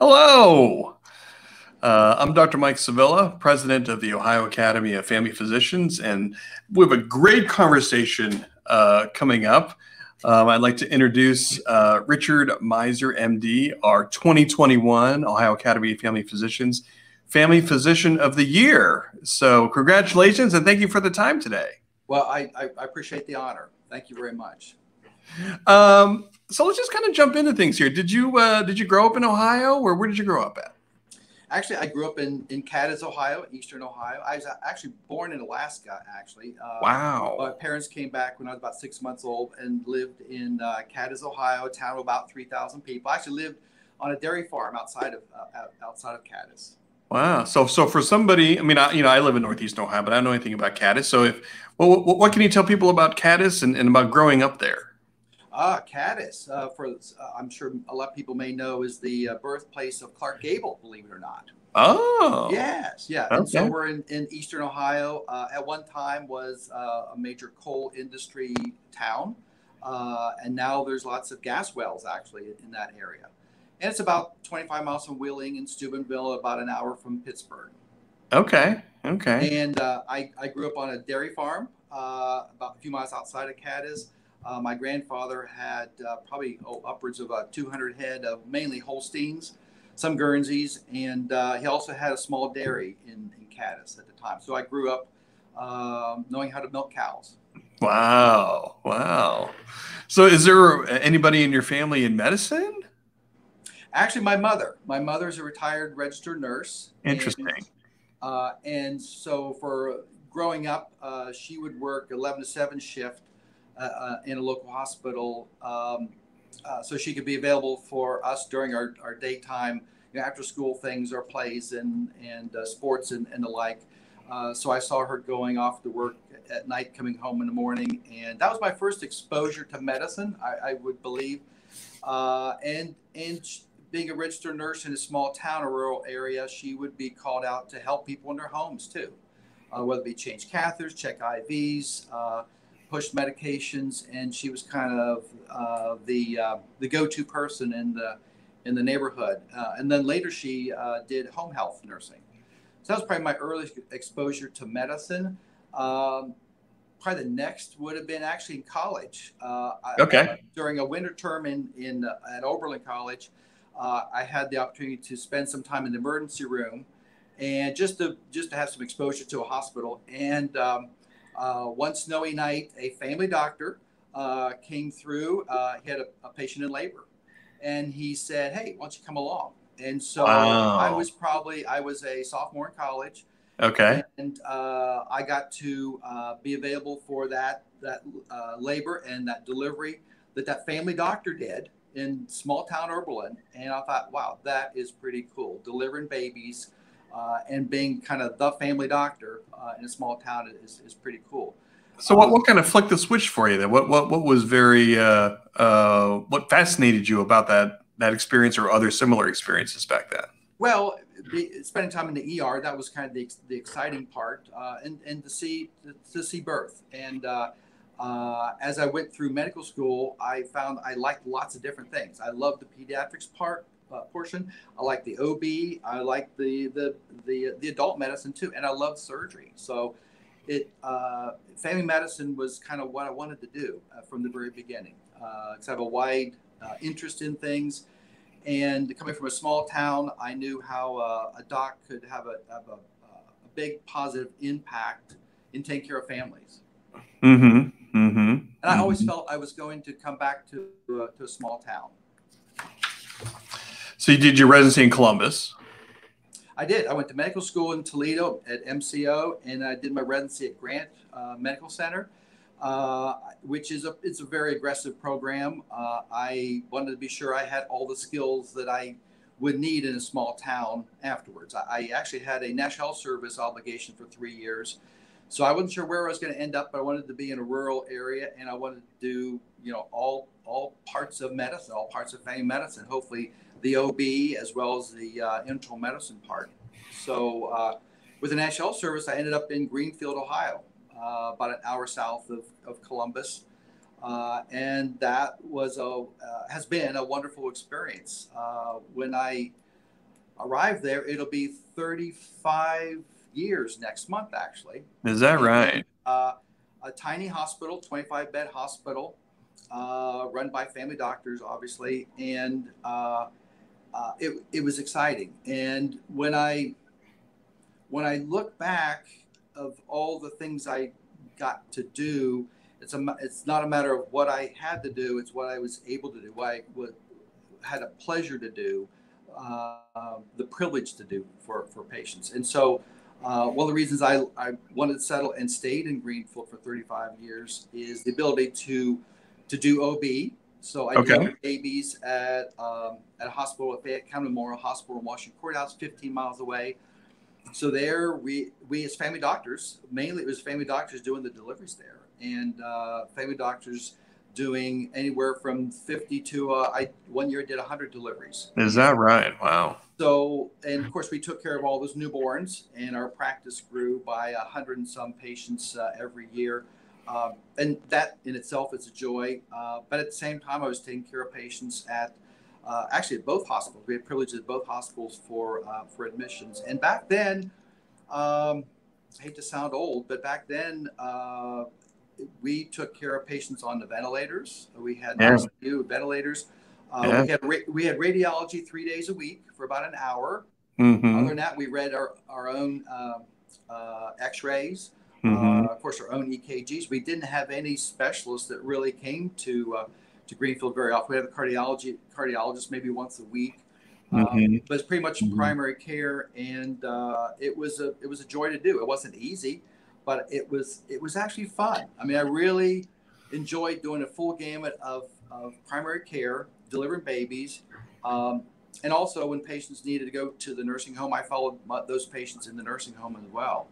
Hello. I'm Dr. Mike Sevilla, president of the Ohio Academy of Family Physicians, and we have a great conversation coming up. I'd like to introduce Richard Miser, MD, our 2021 Ohio Academy of Family Physicians Family Physician of the Year. So congratulations and thank you for the time today. Well, I appreciate the honor. Thank you very much. So let's just kind of jump into things here. Did you grow up in Ohio, or where did you grow up at? Actually, I grew up in Cadiz, Ohio, Eastern Ohio. I was actually born in Alaska, actually. Wow. My parents came back when I was about 6 months old and lived in Cadiz, Ohio, a town of about 3,000 people. I actually lived on a dairy farm outside of Cadiz. Wow. So for somebody, I mean, I live in Northeast Ohio, but I don't know anything about Cadiz. So what can you tell people about Cadiz and about growing up there? Cadiz, I'm sure a lot of people may know, is the birthplace of Clark Gable, believe it or not. Oh. Yes, yeah. Okay. And so we're in Eastern Ohio. At one time was a major coal industry town, and now there's lots of gas wells actually in that area. And it's about 25 miles from Wheeling and Steubenville, about an hour from Pittsburgh. Okay. Okay. And I grew up on a dairy farm about a few miles outside of Cadiz. My grandfather had probably upwards of 200 head of mainly Holsteins, some Guernseys, and he also had a small dairy in Cadiz at the time. So I grew up knowing how to milk cows. Wow. Wow. So is there anybody in your family in medicine? Actually, my mother is a retired registered nurse. Interesting. And so for growing up, she would work 11 to 7 shift in a local hospital, so she could be available for us during our daytime, after school things or plays and sports and the like. So I saw her going off to work at night, coming home in the morning, and that was my first exposure to medicine, I would believe. And being a registered nurse in a small town or rural area, she would be called out to help people in their homes too, whether it be change catheters, check IVs, push medications, and she was kind of the go-to person in the neighborhood. And then later she did home health nursing. So that was probably my earliest exposure to medicine. Probably the next would have been actually in college. Okay. During a winter term at Oberlin College, I had the opportunity to spend some time in the emergency room, and just to have some exposure to a hospital. And one snowy night, a family doctor came through. He had a patient in labor, and he said, "Hey, why don't you come along?" And so Wow. I was a sophomore in college. Okay. And I got to be available for that labor and that delivery that family doctor did in small town Oberlin. And I thought, wow, that is pretty cool. Delivering babies and being kind of the family doctor in a small town is pretty cool. So what kind of flicked the switch for you then? What was what fascinated you about that experience or other similar experiences back then? Well, spending time in the ER, that was kind of the exciting part, and to see birth. And as I went through medical school, I found I liked lots of different things. I loved the pediatrics portion. I like the OB. I like the adult medicine too, and I love surgery. So family medicine was kind of what I wanted to do from the very beginning, because I have a wide interest in things. And coming from a small town, I knew how a doc could have a big positive impact in taking care of families. Mm-hmm. Mm-hmm. And I always felt I was going to come back to a small town. So you did your residency in Columbus? I did. I went to medical school in Toledo at MCO, and I did my residency at Grant Medical Center, which is it's a very aggressive program. I wanted to be sure I had all the skills that I would need in a small town afterwards. I actually had a National Health Service obligation for 3 years. So I wasn't sure where I was going to end up, but I wanted to be in a rural area, and I wanted to do, all parts of medicine, all parts of family medicine, hopefully the OB as well as the internal medicine part. So with the National Health Service, I ended up in Greenfield, Ohio, about an hour south of Columbus. And that was has been a wonderful experience. When I arrived there, it'll be 35 years next month, actually. Is that And, right? a tiny hospital, 25-bed hospital, run by family doctors, obviously, and it was exciting. And when I look back of all the things I got to do, it's not a matter of what I had to do; it's what I was able to do, what I had a pleasure to do, the privilege to do for patients. And so, one of the reasons I wanted to settle and stayed in Greenfield for 35 years is the ability to do OB. So I Okay. delivered babies at a hospital at Fayette County Memorial Hospital in Washington Courthouse, 15 miles away. So there, we as family doctors, mainly it was family doctors doing the deliveries there, and family doctors doing anywhere from 50 to one year I did 100 deliveries. Is that right? Wow. So, and of course, we took care of all those newborns, and our practice grew by 100 and some patients every year. And that in itself is a joy. But at the same time, I was taking care of patients actually at both hospitals. We had privileges at both hospitals for admissions. And back then, I hate to sound old, but back then, we took care of patients on the ventilators. We had ICU ventilators. Yeah. We had radiology 3 days a week for about an hour. Mm-hmm. Other than that, we read our own X-rays, Mm-hmm. of course, our own EKGs. We didn't have any specialists that really came to Greenfield very often. We had a cardiologist maybe once a week, Mm-hmm. but it's pretty much primary care, and it was a joy to do. It wasn't easy, but it was actually fun. I mean, I really enjoyed doing a full gamut of primary care, delivering babies, and also when patients needed to go to the nursing home, I followed those patients in the nursing home as well.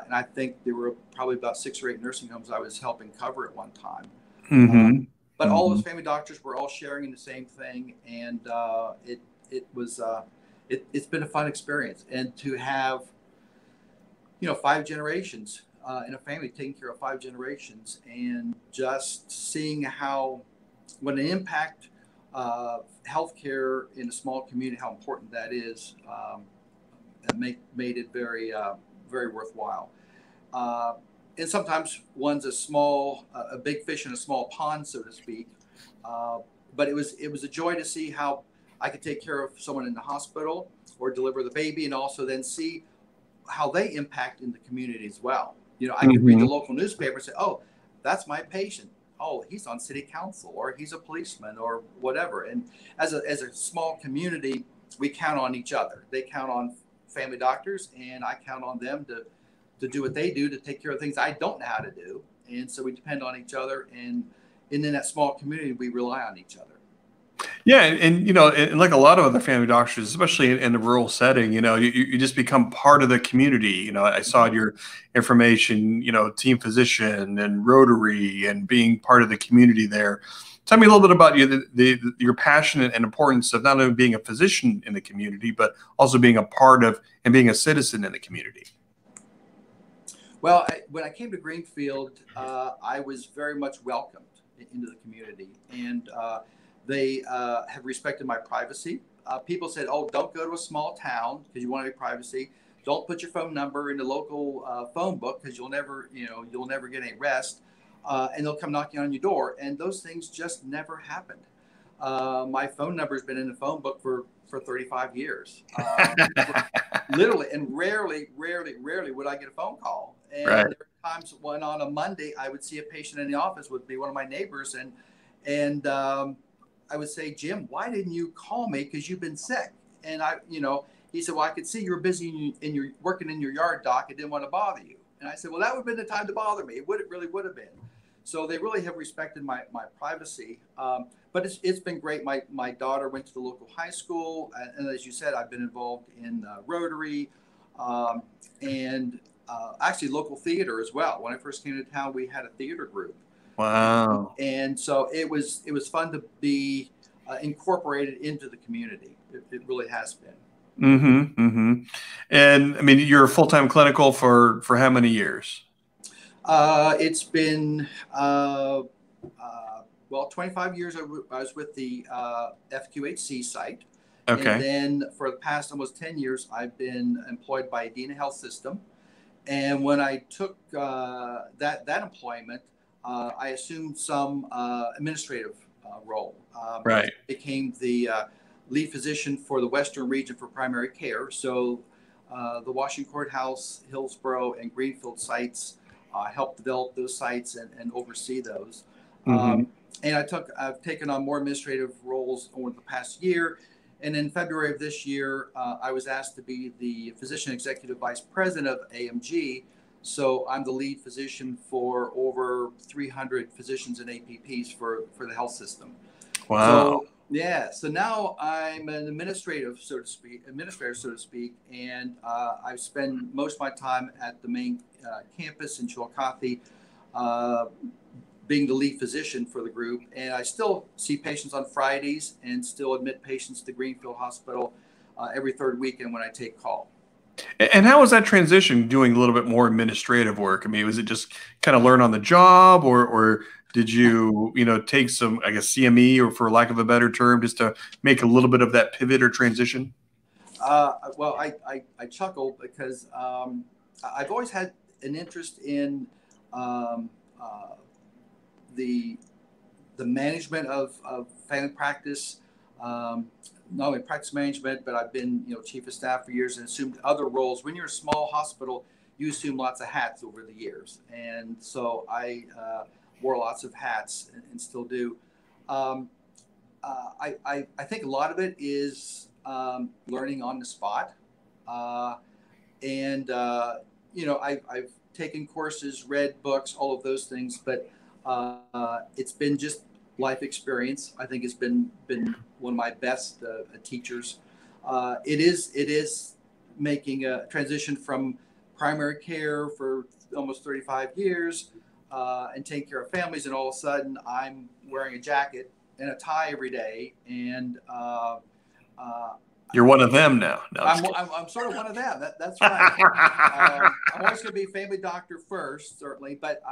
And I think there were probably about 6 or 8 nursing homes I was helping cover at one time. Mm-hmm. But all those family doctors were all sharing in the same thing, and it's been a fun experience. And to have 5 generations in a family, taking care of 5 generations, and just seeing what an impact healthcare in a small community, how important that is, made it very very worthwhile. And sometimes one's a big fish in a small pond, so to speak. But it was a joy to see how I could take care of someone in the hospital or deliver the baby, and also then see how they impact in the community as well. I could read the local newspaper and say, "Oh, that's my patient. Oh, he's on city council, or he's a policeman, or whatever." And as a small community, we count on each other. They count on family doctors, and I count on them to do what they do, to take care of things I don't know how to do. And so we depend on each other, and in that small community, we rely on each other. Yeah, and like a lot of other family doctors, especially in the rural setting, you just become part of the community. I saw your information, team physician and Rotary, and being part of the community there. Tell me a little bit about your passion and importance of not only being a physician in the community, but also being a part of and being a citizen in the community. Well, when I came to Greenfield, I was very much welcomed into the community, and they have respected my privacy. People said, "Oh, don't go to a small town because you want to have privacy. Don't put your phone number in the local phone book because you'll never get any rest." And they'll come knocking on your door, and those things just never happened. My phone number has been in the phone book for 35 years, literally, and rarely would I get a phone call. And right. There were times when on a Monday I would see a patient in the office, would be one of my neighbors, and I would say, "Jim, why didn't you call me? Because you've been sick." And he said, "Well, I could see you were busy and you're working in your yard, doc. I didn't want to bother you." And I said, "Well, that would have been the time to bother me. It really would have been." So they really have respected my privacy. But it's been great. My daughter went to the local high school. And as you said, I've been involved in Rotary and actually local theater as well. When I first came to town, we had a theater group. Wow. And so it was fun to be incorporated into the community. It really has been. Mm-hmm. Mm-hmm. And I mean, you're full-time clinical for how many years? It's been 25 years I was with the FQHC site, And Okay. then for the past almost 10 years, I've been employed by Adena Health System. And when I took that employment, I assumed some administrative role. Right. Became the lead physician for the Western region for primary care. So the Washington Courthouse, Hillsborough, and Greenfield sites, help develop those sites and oversee those. Hmm. And I've taken on more administrative roles over the past year. And in February of this year, I was asked to be the physician executive vice president of AMG. So I'm the lead physician for over 300 physicians and APPs for the health system. Wow. So yeah, so now I'm an administrator, so to speak, and I spend most of my time at the main campus in Chillicothe, uh, being the lead physician for the group. And I still see patients on Fridays and still admit patients to Greenfield Hospital every third weekend when I take call. And how was that transition doing a little bit more administrative work? I mean, was it just kind of learn on the job, or did you, take some, I guess, CME, or for lack of a better term, just to make a little bit of that pivot or transition? Well, I chuckle because I've always had an interest in um, uh, the management of family practice, not only practice management, but I've been chief of staff for years and assumed other roles. When you're a small hospital, you assume lots of hats over the years, and so I wore lots of hats and still do. Um, I think a lot of it is learning on the spot, uh, and I've taken courses, read books, all of those things, but it's been just life experience. I think has been one of my best teachers. It is making a transition from primary care for almost 35 years and taking care of families, and all of a sudden I'm wearing a jacket and a tie every day, and uh, You're one of them now. No, I'm just I'm sort of one of them. That's right. I'm always going to be a family doctor first, certainly. But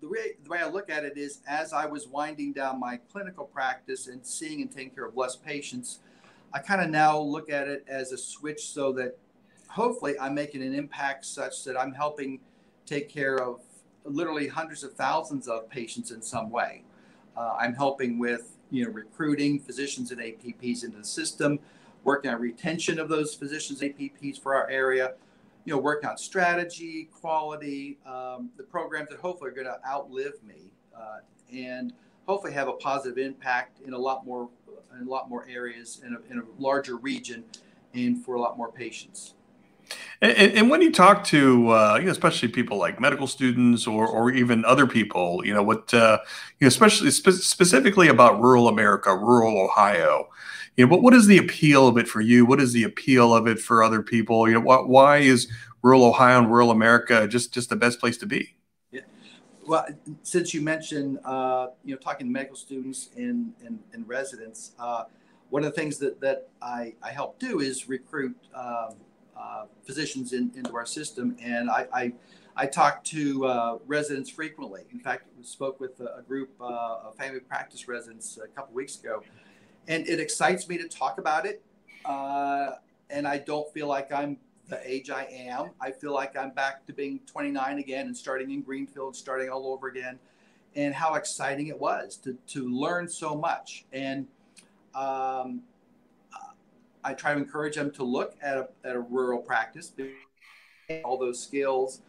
the way I look at it is, as I was winding down my clinical practice and seeing and taking care of less patients, I kind of now look at it as a switch, so that hopefully I'm making an impact such that I'm helping take care of literally hundreds of thousands of patients in some way. I'm helping with recruiting physicians and APPs into the system, working on retention of those physicians, APPs for our area, working on strategy, quality, the programs that hopefully are going to outlive me, and hopefully have a positive impact in a lot more areas in a larger region and for a lot more patients. And when you talk to, especially people like medical students, or even other people, especially specifically about rural America, rural Ohio, what is the appeal of it for you? What is the appeal of it for other people? Why is rural Ohio and rural America just the best place to be? Yeah. Well, since you mentioned, talking to medical students and residents, one of the things that I help do is recruit physicians into our system, and I talk to residents frequently. In fact, we spoke with a group of family practice residents a couple weeks ago, and it excites me to talk about it. And I don't feel like I'm the age I am. I feel like I'm back to being 29 again and starting in Greenfield, starting all over again, and how exciting it was to learn so much. And um, I try to encourage them to look at a rural practice, all those skills.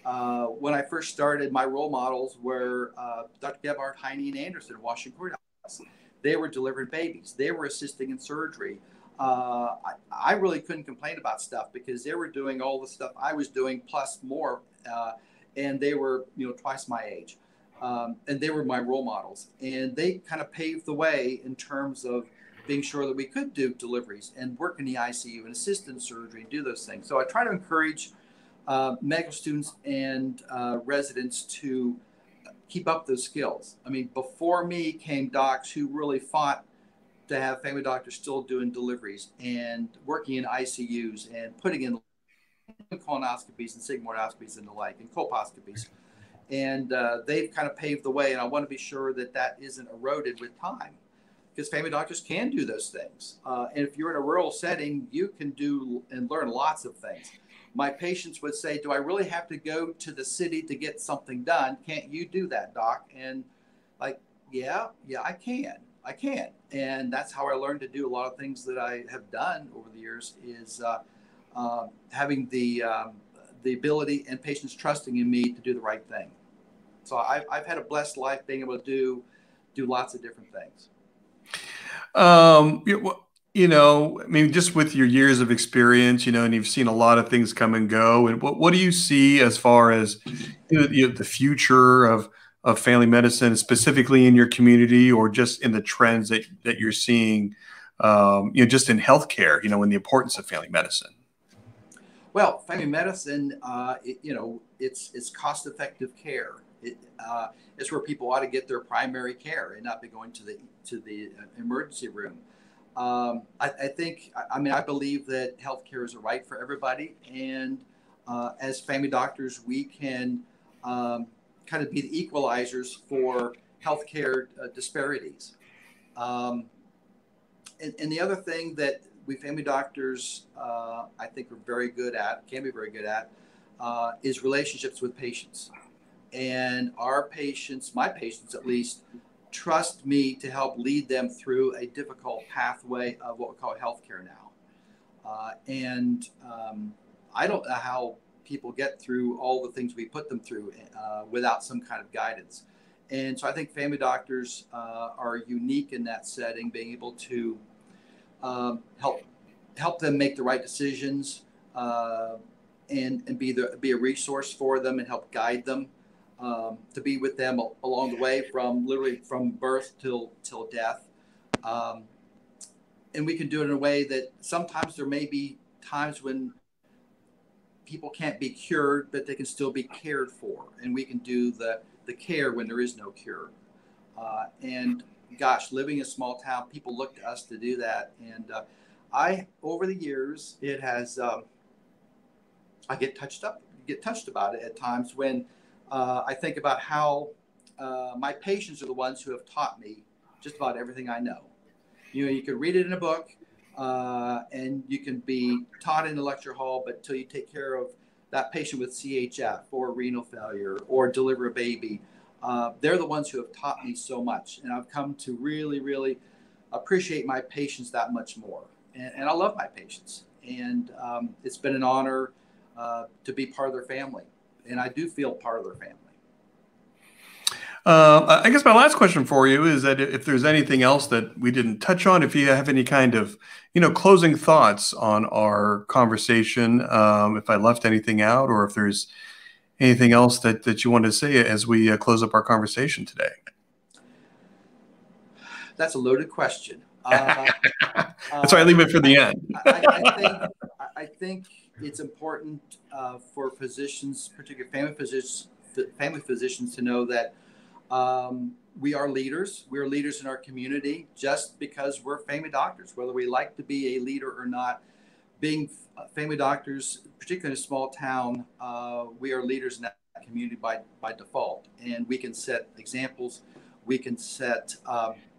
When I first started, my role models were Dr. Gebhardt, Heine, and Anderson at Washington Courthouse. They were delivering babies. They were assisting in surgery. I really couldn't complain about stuff because they were doing all the stuff I was doing plus more, and they were twice my age, and they were my role models, and they kind of paved the way in terms of being sure that we could do deliveries and work in the ICU and assist in surgery and do those things. So I try to encourage medical students and residents to keep up those skills. I mean, before me came docs who really fought to have family doctors still doing deliveries and working in ICUs and putting in colonoscopies and sigmoidoscopies and the like, and colposcopies. And they've kind of paved the way, and I want to be sure that that isn't eroded with time. because family doctors can do those things. And if you're in a rural setting, you can do and learn lots of things. My patients would say, do I really have to go to the city to get something done? Can't you do that, doc? And like, yeah, I can. And that's how I learned to do a lot of things that I have done over the years, is having the ability and patients trusting in me to do the right thing. So I've had a blessed life being able to do lots of different things. I mean, just with your years of experience, and you've seen a lot of things come and go. And what do you see as far as the future of family medicine, specifically in your community, or just in the trends that you're seeing, just in healthcare, and the importance of family medicine? Well, family medicine, it's cost-effective care. It's where people ought to get their primary care and not be going to the emergency room. I believe that healthcare is a right for everybody, and as family doctors, we can kind of be the equalizers for healthcare disparities. And the other thing that we family doctors, I think, can be very good at, is relationships with patients. And our patients, my patients at least, trust me to help lead them through a difficult pathway of what we call healthcare now. I don't know how people get through all the things we put them through without some kind of guidance. And so I think family doctors are unique in that setting, being able to help them make the right decisions, and be a resource for them and help guide them, to be with them along the way from birth till death. And we can do it in a way that sometimes there may be times when people can't be cured, but they can still be cared for. And we can do the care when there is no cure. And gosh, living in a small town, people look to us to do that. And over the years, it has, I get touched about it at times when I think about how my patients are the ones who have taught me just about everything I know. You can read it in a book, and you can be taught in a lecture hall, but until you take care of that patient with CHF or renal failure or deliver a baby, they're the ones who have taught me so much. And I've come to really, really appreciate my patients that much more. And I love my patients. And it's been an honor to be part of their family. And I do feel part of their family. I guess my last question for you is that if there's anything else that we didn't touch on, if you have any kind of, closing thoughts on our conversation, if I left anything out, or if there's anything else that you want to say as we close up our conversation today. That's a loaded question. That's why I leave it for the end. I think it's important for physicians, particularly family physicians, to know that we are leaders. We're leaders in our community just because we're family doctors, whether we like to be a leader or not. Being family doctors, particularly in a small town, we are leaders in that community by default. And we can set examples. We can set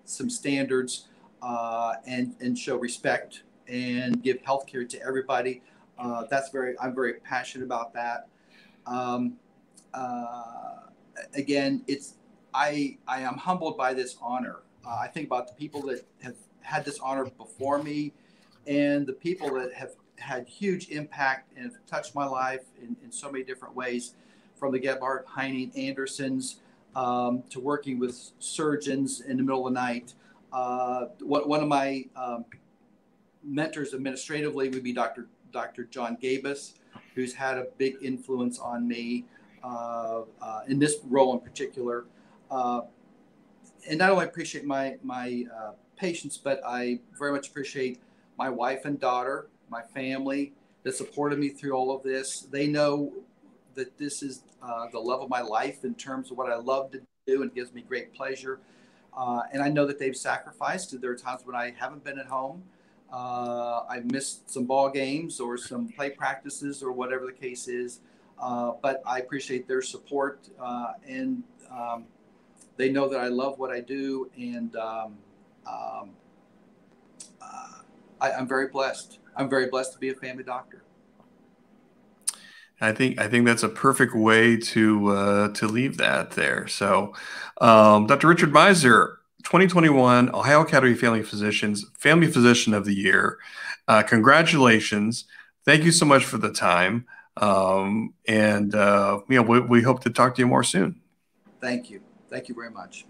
some standards and show respect and give healthcare to everybody. I'm very passionate about that. Again, I am humbled by this honor. I think about the people that have had this honor before me, and the people that have had huge impact and have touched my life in so many different ways, from the Gebhardt, Heining, Andersons, to working with surgeons in the middle of the night. One of my mentors administratively would be Dr. John Gabus, who's had a big influence on me in this role in particular. And not only appreciate my patients, but I very much appreciate my wife and daughter, my family that supported me through all of this. They know that this is the love of my life in terms of what I love to do, and gives me great pleasure. And I know that they've sacrificed. There are times when I haven't been at home. I've missed some ball games or some play practices or whatever the case is. But I appreciate their support, and they know that I love what I do, and I'm very blessed. I'm very blessed to be a family doctor. I think that's a perfect way to leave that there. So, Dr. Richard Meiser, 2021 Ohio Academy of Family Physicians Family Physician of the Year. Congratulations! Thank you so much for the time, and we hope to talk to you more soon. Thank you very much.